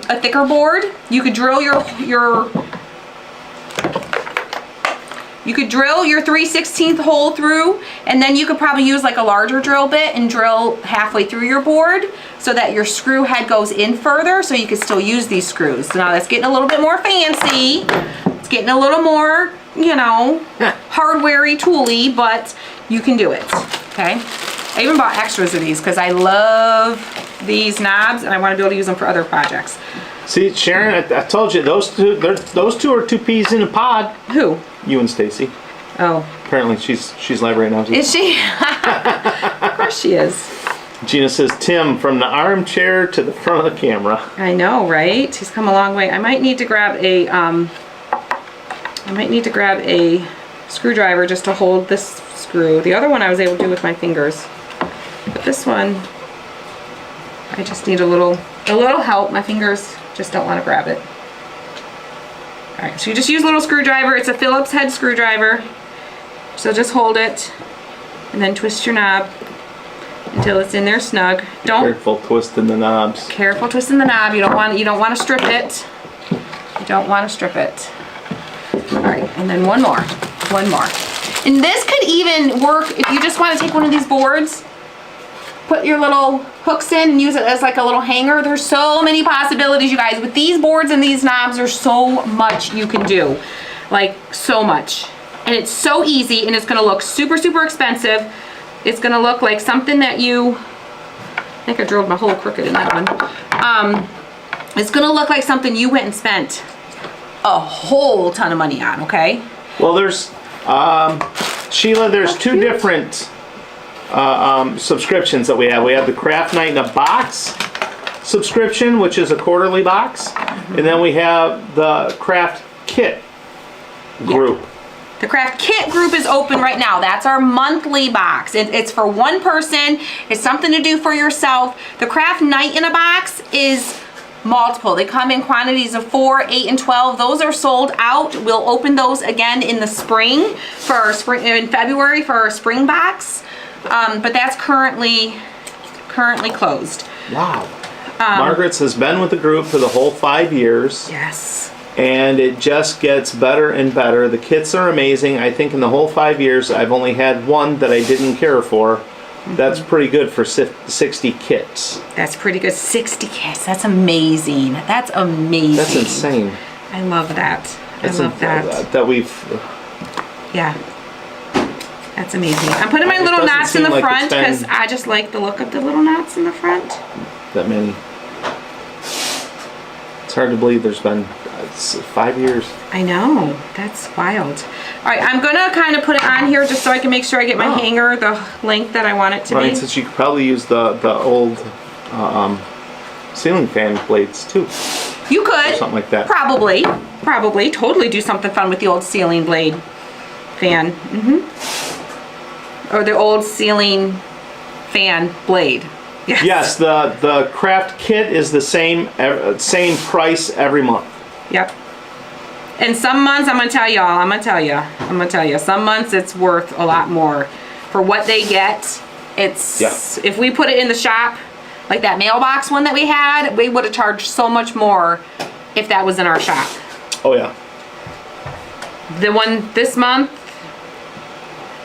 a thicker board. You could drill your 3/16 hole through, and then you could probably use like a larger drill bit and drill halfway through your board so that your screw head goes in further, so you could still use these screws. So now that's getting a little bit more fancy. It's getting a little more, you know, hardware-y, tooly, but you can do it, okay? I even bought extras of these because I love these knobs and I want to be able to use them for other projects. See, Sharon, I told you, those two are two peas in a pod. Who? You and Stacy. Oh. Apparently she's live right now too. Is she? Of course she is. Gina says, Tim, from the armchair to the front of the camera. I know, right? He's come a long way. I might need to grab a screwdriver just to hold this screw. The other one I was able to do with my fingers. But this one, I just need a little help. My fingers just don't want to grab it. Alright, so you just use a little screwdriver. It's a Phillips head screwdriver. So just hold it and then twist your knob until it's in there snug. Careful twisting the knobs. Careful twisting the knob. You don't want to strip it. You don't want to strip it. Alright, and then one more. And this could even work if you just want to take one of these boards, put your little hooks in and use it as like a little hanger. There's so many possibilities, you guys. With these boards and these knobs, there's so much you can do. Like, so much. And it's so easy, and it's going to look super, super expensive. It's going to look like something that you... I think I drilled my hole crooked in that one. It's going to look like something you went and spent a whole ton of money on, okay? Well, there's... Sheila, there's two different... subscriptions that we have. We have the Craft Night in a Box subscription, which is a quarterly box, and then we have the Craft Kit group. Yeah. The Craft Kit group is open right now. That's our monthly box. It's for one person. It's something to do for yourself. The Craft Night in a Box is multiple. They come in quantities of 4, 8, and 12. Those are sold out. We'll open those again in the spring in February for our spring box. But that's currently closed. Wow. Margaret's has been with the group for the whole 5 years. Yes. And it just gets better and better. The kits are amazing. I think in the whole 5 years, I've only had one that I didn't care for. That's pretty good for 60 kits. That's pretty good. 60 kits. That's amazing. That's amazing. That's insane. I love that. I love that. That we've... Yeah. That's amazing. I'm putting my little knots in the front because I just like the look of the little knots in the front. That many. It's hard to believe there's been 5 years. I know. That's wild. All right, I'm going to kind of put it on here just so I can make sure I get my hanger the length that I want it to be. Right, since you could probably use the old ceiling fan blades too. You could. Or something like that. Probably. Totally do something fun with the old ceiling blade fan. Or the old ceiling fan blade. Yes, the Craft Kit is the same price every month. Yep. And some months, I'm gonna tell you, some months it's worth a lot more for what they get. If we put it in the shop, like that mailbox one that we had, we would have charged so much more if that was in our shop. Oh yeah. The one this month,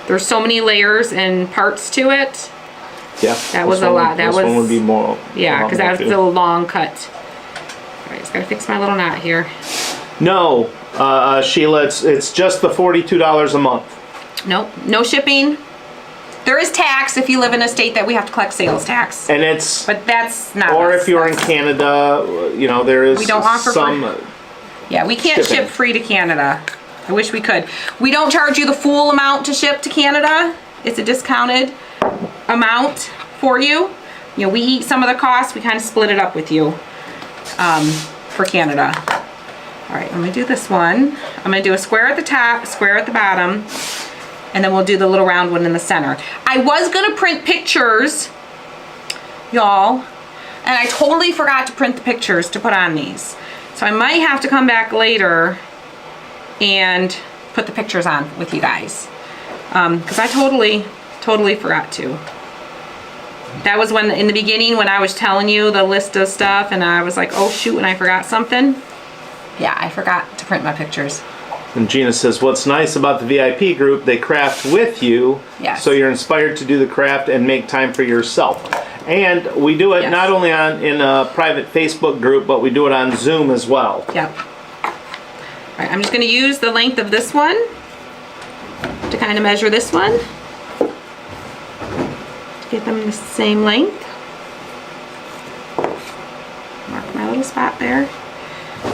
there's so many layers and parts to it. Yeah. That was a lot. This one would be more. Yeah, because that was still a long cut. All right, just gotta fix my little knot here. No, Sheila, it's just the $42 a month. Nope, no shipping. There is tax if you live in a state that we have to collect sales tax. And it's. But that's not. Or if you're in Canada, you know, there is we don't offer some. Yeah, we can't ship free to Canada. I wish we could. We don't charge you the full amount to ship to Canada. It's a discounted amount for you. You know, we eat some of the costs. We kind of split it up with you for Canada. All right, I'm gonna do this one. I'm gonna do a square at the top, square at the bottom. And then we'll do the little round one in the center. I was gonna print pictures, y'all, and I totally forgot to print the pictures to put on these. So I might have to come back later and put the pictures on with you guys. Because I totally forgot to. That was when, in the beginning, when I was telling you the list of stuff and I was like, oh shoot, and I forgot something. Yeah, I forgot to print my pictures. And Gina says, what's nice about the VIP group, they craft with you, Yes. so you're inspired to do the craft and make time for yourself. And we do it Yes. not only in a private Facebook group, but we do it on Zoom as well. Yep. All right, I'm just gonna use the length of this one to kind of measure this one. Get them the same length. Mark my little spot there.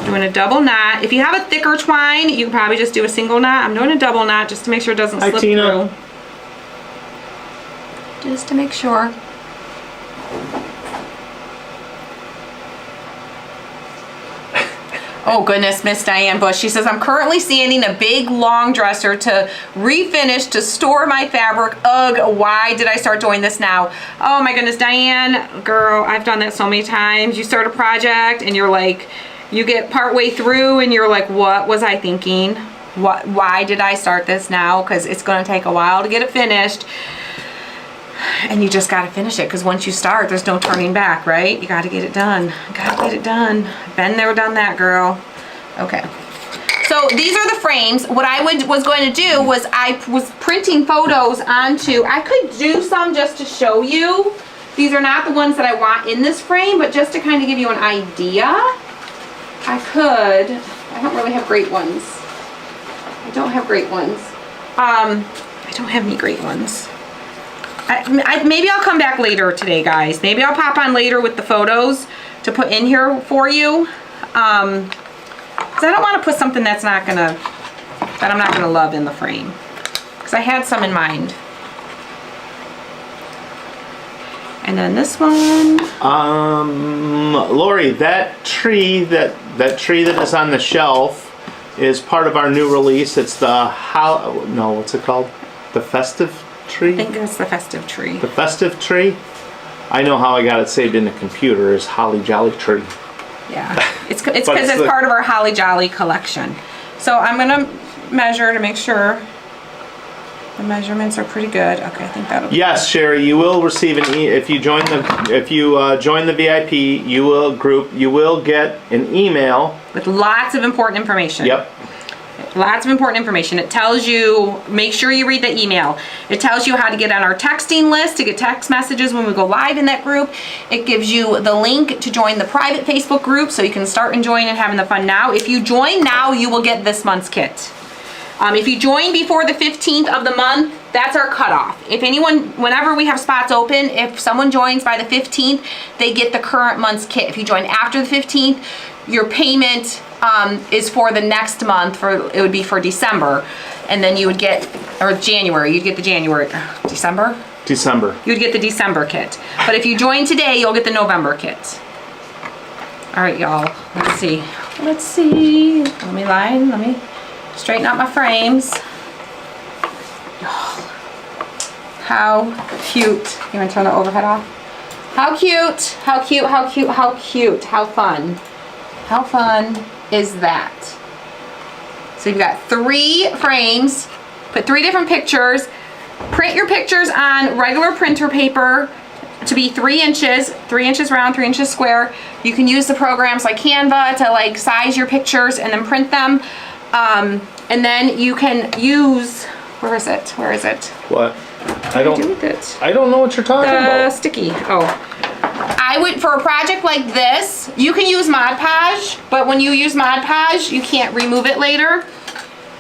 Doing a double knot. If you have a thicker twine, you can probably just do a single knot. I'm doing a double knot just to make sure it doesn't slip Tina. through. Just to make sure. Oh goodness, Miss Diane Bush. She says, I'm currently sanding a big long dresser to refinish to store my fabric. Ugh, why did I start doing this now? Oh my goodness, Diane, girl, I've done that so many times. You start a project and you're like, you get partway through and you're like, what was I thinking? Why did I start this now? Because it's gonna take a while to get it finished. And you just gotta finish it, because once you start, there's no turning back, right? You gotta get it done. Gotta get it done. Been there, done that, girl. Okay. So these are the frames. What I was going to do was I was printing photos onto, I could do some just to show you. These are not the ones that I want in this frame, but just to kind of give you an idea, I don't really have great ones. I don't have great ones. I don't have any great ones. Maybe I'll come back later today, guys. Maybe I'll pop on later with the photos to put in here for you. Because I don't want to put something that I'm not gonna love in the frame. Because I had some in mind. And then this one. Lori, that tree that is on the shelf is part of our new release. It's the what's it called? The festive tree? I think it's the festive tree. The festive tree? I know how I got it saved in the computer is Holly Jolly Tree. Yeah, it's because it's part of our Holly Jolly collection. So I'm gonna measure to make sure the measurements are pretty good. Okay, I think that'll be Yes, Sherry, you will receive if you join the VIP, you will get an email with lots of important information. Yep. Lots of important information. It tells you, make sure you read the email. It tells you how to get on our texting list to get text messages when we go live in that group. It gives you the link to join the private Facebook group so you can start enjoying and having the fun now. If you join now, you will get this month's kit. If you join before the 15th of the month, that's our cutoff. If anyone, whenever we have spots open, if someone joins by the 15th, they get the current month's kit. If you join after the 15th, your payment is for the next month, it would be for December, and then you would get, or January, you'd get the December? December. You'd get the December kit. But if you join today, you'll get the November kit. All right, y'all, let's see. Let me straighten out my frames. How cute. You wanna turn the overhead off? How cute, how cute, how cute, how cute, how fun. How fun is that? So you've got 3 frames, put 3 different pictures, print your pictures on regular printer paper to be 3 inches round, 3 inches square. You can use the programs like Canva to like size your pictures and then print them. And then you can use, where is it? What? I don't know what you're talking about. Sticky. I would, for a project like this, you can use Mod Podge, but when you use Mod Podge, you can't remove it later.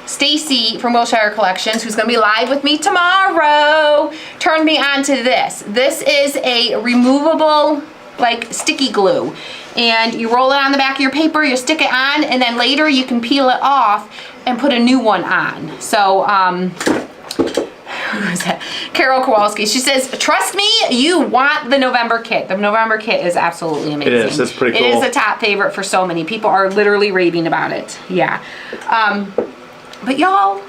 Stacy from Wilshire Collections, who's gonna be live with me tomorrow, turned me on to this. This is a removable, like, sticky glue. And you roll it on the back of your paper, you stick it on, and then later you can peel it off and put a new one on. So, who is that? Carol Kowalski. She says, trust me, you want the November kit. The November kit is absolutely amazing. It is. It's pretty cool. It is a top favorite for so many. People are literally raving about it. Yeah. But y'all,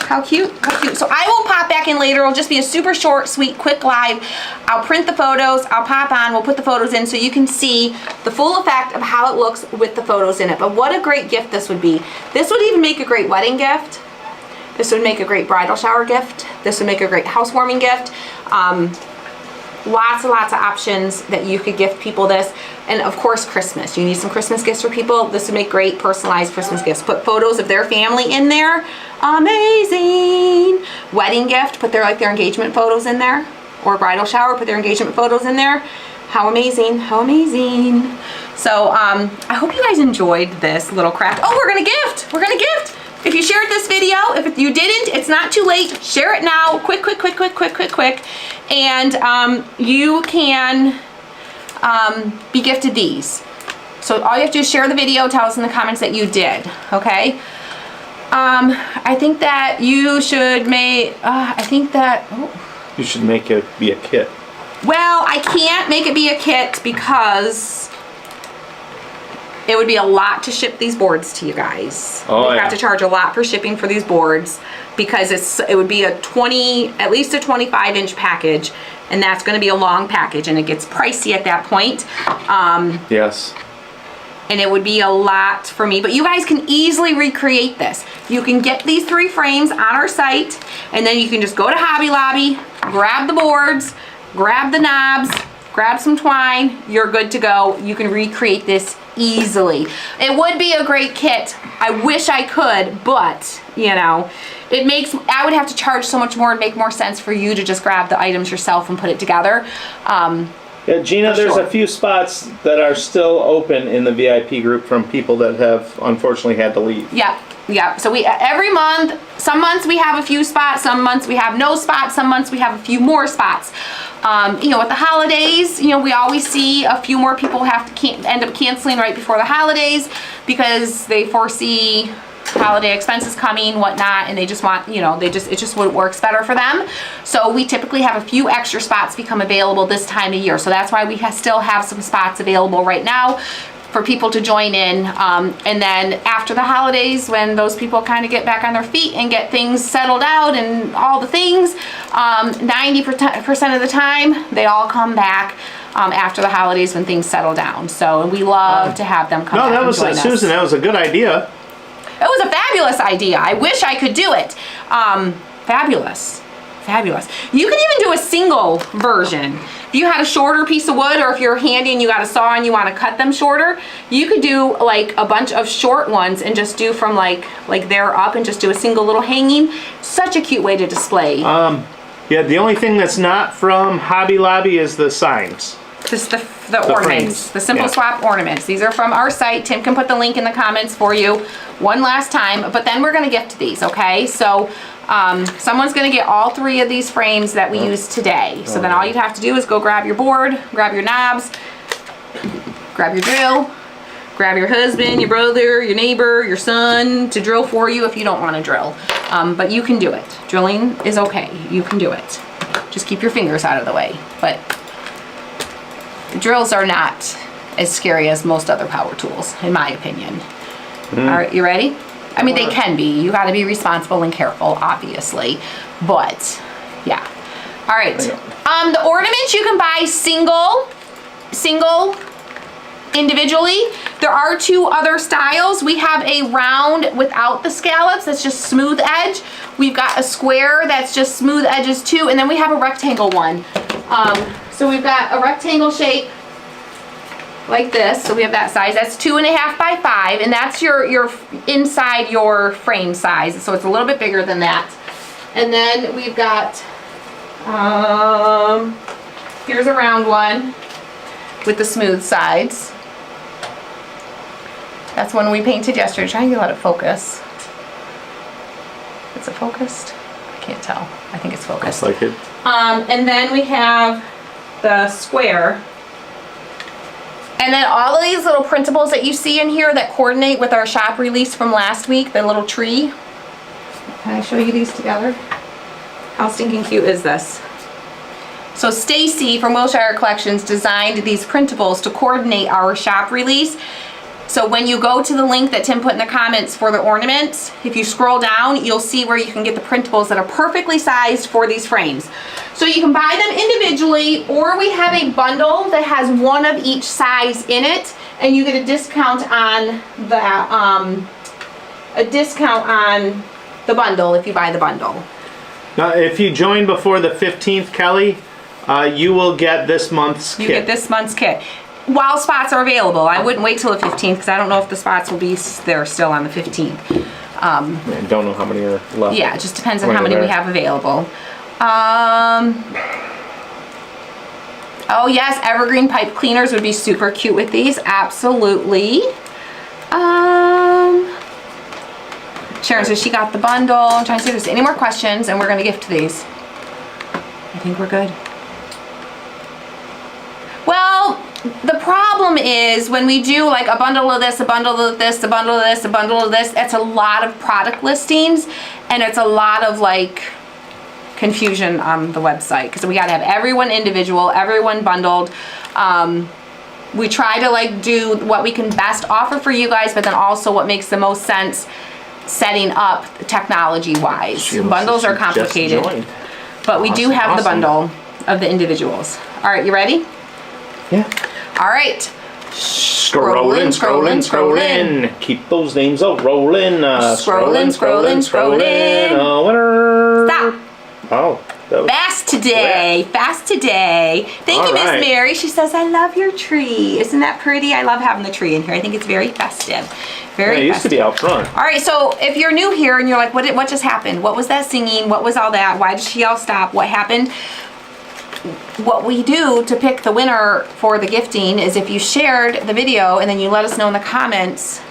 How cute, how cute. So I will pop back in later. It'll just be a super short, sweet, quick live. I'll print the photos, I'll pop on, we'll put the photos in so you can see the full effect of how it looks with the photos in it. But what a great gift this would be. This would even make a great wedding gift. This would make a great bridal shower gift. This would make a great housewarming gift. Lots and lots of options that you could gift people this. And of course, Christmas. You need some Christmas gifts for people. This would make great personalized Christmas gifts. Put photos of their family in there. Amazing. Wedding gift, put their engagement photos in there. Or bridal shower, put their engagement photos in there. How amazing, how amazing. So I hope you guys enjoyed this little craft. Oh, we're gonna gift. If you shared this video, if you didn't, it's not too late. Share it now, quick. And you can be gifted these. So all you have to do is share the video, tell us in the comments that you did, okay? I think that you should make, You should make it be a kit. Well, I can't make it be a kit because it would be a lot to ship these boards to you guys. Oh, We'd yeah. have to charge a lot for shipping for these boards because it would be at least a 25-inch package, and that's going to be a long package, and it gets pricey at that point. Yes. And it would be a lot for me, but you guys can easily recreate this. You can get these 3 frames on our site, and then you can just go to Hobby Lobby, grab the boards, grab the knobs, grab some twine, you're good to go. You can recreate this easily. It would be a great kit. I wish I could, but you know, I would have to charge so much more and make more sense for you to just grab the items yourself and put it together. Yeah, Gina, there's sure. a few spots that are still open in the VIP group from people that have unfortunately had to leave. Yeah. So every month, some months we have a few spots, some months we have no spots, some months we have a few more spots. You know, with the holidays, you know, we always see a few more people have to end up canceling right before the holidays because they foresee holiday expenses coming, whatnot, and they just want, you know, it just works better for them. So we typically have a few extra spots become available this time of year. So that's why we still have some spots available right now for people to join in. And then after the holidays, when those people kind of get back on their feet and get things settled out and all the things, 90% of the time, they all come back after the holidays when things settle down. So we love to have them come back and join us. Susan, that was a good idea. It was a fabulous idea. I wish I could do it. Fabulous. You can even do a single version. If you had a shorter piece of wood, or if you're handy and you got a saw and you want to cut them shorter, you could do like a bunch of short ones and just do from like there up and just do a single little hanging. Such a cute way to display. Yeah, the only thing that's not from Hobby Lobby is the signs. Just the ornaments, frames. the Simple Yeah. Swap ornaments. These are from our site. Tim can put the link in the comments for you one last time, but then we're gonna gift these, okay? So someone's gonna get all 3 of these frames that we used today. So then all you'd have to do is go grab your board, grab your knobs, grab your drill, grab your husband, your brother, your neighbor, your son to drill for you if you don't wanna drill. But you can do it. Drilling is okay, you can do it. Just keep your fingers out of the way. But drills are not as scary as most other power tools, in my opinion. All right, you ready? I mean, they can be. You got to be responsible and careful, obviously. But, yeah. All right. The ornaments you can buy single, individually. There are 2 other styles. We have a round without the scallops. That's just smooth edge. We've got a square that's just smooth edges too. And then we have a rectangle one. So we've got a rectangle shape like this. So we have that size. That's 2.5 by 5, and that's your inside your frame size. So it's a little bit bigger than that. And then we've got here's a round one with the smooth sides. That's one we painted yesterday. Trying to let it focus. Is it focused? I can't tell. I think it's focused. Like it. And then we have the square. And then all of these little printables that you see in here that coordinate with our shop release from last week, the little tree. Can I show you these together? How stinking cute is this? So Stacy from Wilshire Collections designed these printables to coordinate our shop release. So when you go to the link that Tim put in the comments for the ornaments, if you scroll down, you'll see where you can get the printables that are perfectly sized for these frames. So you can buy them individually, or we have a bundle that has one of each size in it, and you get a discount on the bundle if you buy the bundle. Now, if you join before the 15th, Kelly, you will get this month's kit. You get this month's kit. While spots are available. I wouldn't wait till the 15th because I don't know if the spots will be there still on the 15th. I don't know how many are left. Yeah, it just depends on how many we have available. Oh yes, evergreen pipe cleaners would be super cute with these. Absolutely. Sharon says she got the bundle. I'm trying to see if there's any more questions, and we're going to gift these. I think we're good. Well, the problem is when we do like a bundle of this, a bundle of this, a bundle of this, a bundle of this, it's a lot of product listings, and it's a lot of like confusion on the website because we got to have everyone individual, everyone bundled. We try to like do what we can best offer for you guys, but then also what makes the most sense setting up technology wise. Bundles are complicated, but we do have the bundle of the individuals. All right, you ready? Yeah. All right. Scrolling, scrolling, scrolling. Keep those names out rolling. Scrolling, scrolling, scrolling. Oh, winner. Stop. Oh. Fast today. Fast today. Thank you, Miss Mary. She says, I love your tree. Isn't that pretty? I love having the tree in here. I think it's very festive. Very festive. It used to be out front. All right, so if you're new here and you're like, what just happened? What was that singing? What was all that? Why did she all stop? What happened? What we do to pick the winner for the gifting is if you shared the video and then you let us know in the comments,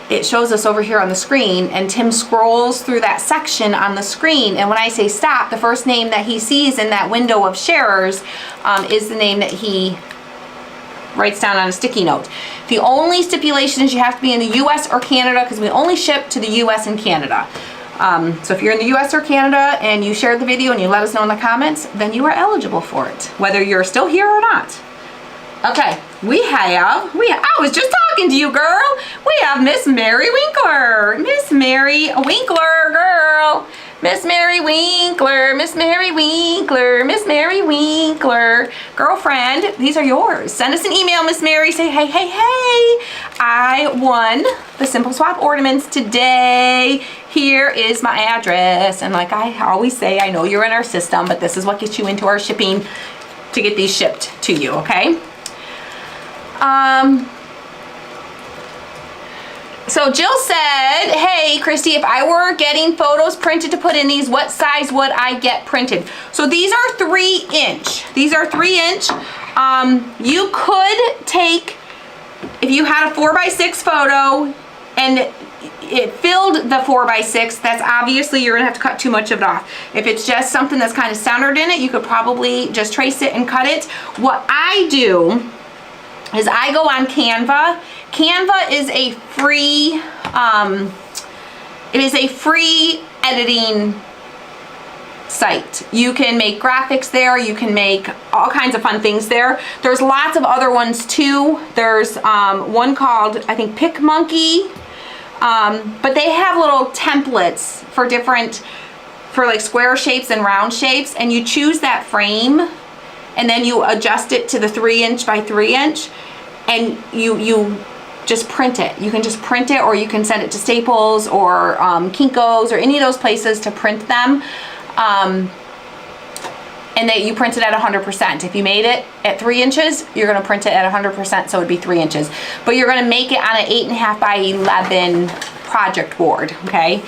it shows us over here on the screen, and Tim scrolls through that section on the screen, and when I say stop, the first name that he sees in that window of sharers is the name that he writes down on a sticky note. The only stipulation is you have to be in the US or Canada because we only ship to the US and Canada. So if you're in the US or Canada and you shared the video and you let us know in the comments, then you are eligible for it, whether you're still here or not. Okay, I was just talking to you, girl. We have Miss Mary Winkler. Miss Mary Winkler, girl. Miss Mary Winkler, Miss Mary Winkler, Miss Mary Winkler. Girlfriend, these are yours. Send us an email, Miss Mary. Say, hey, hey, hey. I won the Simple Swap ornaments today. Here is my address. And like I always say, I know you're in our system, but this is what gets you into our shipping to get these shipped to you, okay? So Jill said, hey, Christy, if I were getting photos printed to put in these, what size would I get printed? So these are 3 inch. These are 3 inch. You could take, if you had a 4x6 photo and it filled the 4x6, that's obviously you're gonna have to cut too much of it off. If it's just something that's kind of centered in it, you could probably just trace it and cut it. What I do is I go on Canva. Canva is a free, it is a free editing site. You can make graphics there. You can make all kinds of fun things there. There's lots of other ones too. There's one called, I think, PicMonkey, but they have little templates for different, for like square shapes and round shapes, and you choose that frame and then you adjust it to the 3 inch by 3 inch, and you just print it. You can just print it, or you can send it to Staples or Kinko's or any of those places to print them. And that you print it at 100%. If you made it at 3 inches, you're gonna print it at 100%, so it'd be 3 inches. But you're gonna make it on an 8.5 by 11 project board, okay?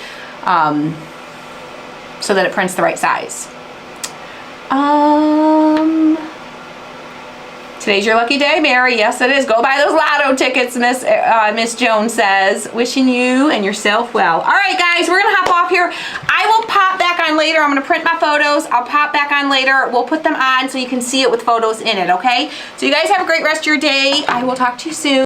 So that it prints the right size. Today's your lucky day, Mary. Yes, it is. Go buy those lotto tickets, Miss Jones says. Wishing you and yourself well. All right, guys, we're gonna hop off here. I will pop back on later. I'm gonna print my photos. I'll pop back on later. We'll put them on so you can see it with photos in it, okay? So you guys have a great rest of your day. I will talk to you soon.